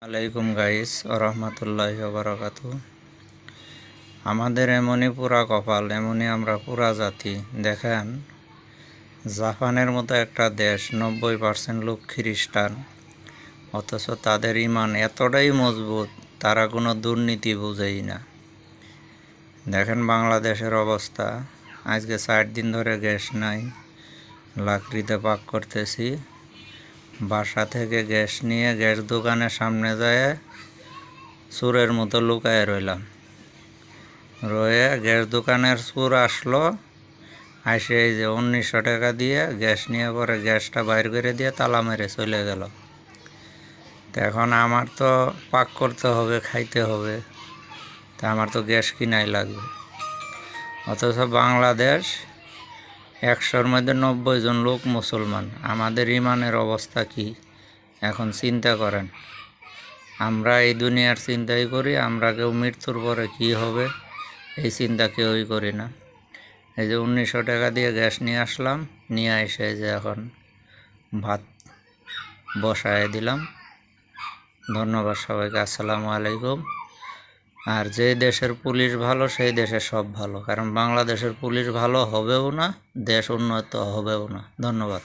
আলাইকুম গাইস রহমতুল্লাহি বারাকাতু। আমাদের এমনই পুরা কপাল, এমনই আমরা পুরা জাতি। দেখেন, জাপানের মতো একটা দেশ 90% লোক খ্রিস্টান, অথচ তাদের ইমান এতটাই মজবুত, তারা কোনো দুর্নীতি বুঝেই না। দেখেন বাংলাদেশের অবস্থা, আজকে 4 দিন ধরে গ্যাস নাই, লাকড়িতে পাক করতেছি। বাসা থেকে গ্যাস নিয়ে গ্যাস দোকানের সামনে যায় চোরের মতো লুকায় রইলাম। গ্যাস দোকানের চোর আসলো, আসে এই যে 1900 টাকা দিয়ে গ্যাস নিয়ে পরে গ্যাসটা বাইর করে দিয়ে তালা মেরে চলে গেল। তো এখন আমার তো পাক করতে হবে, খাইতে হবে, তা আমার তো গ্যাস কিনাই লাগবে। অথচ বাংলাদেশ 100-র মধ্যে 90 জন লোক মুসলমান। আমাদের ইমানের অবস্থা কি এখন চিন্তা করেন। আমরা এই দুনিয়ার চিন্তাই করি, আমরা কেউ মৃত্যুর পরে কি হবে এই চিন্তা কেউই করি না। এই যে 1900 টাকা দিয়ে গ্যাস নিয়ে আসলাম, নিয়ে এসে যে এখন ভাত বসায় দিলাম। ধন্যবাদ সবাইকে, আসসালামু আলাইকুম। আর যে দেশের পুলিশ ভালো সেই দেশে সব ভালো, কারণ বাংলাদেশের পুলিশ ভালো হবেও না, দেশ উন্নত হবেও না। ধন্যবাদ।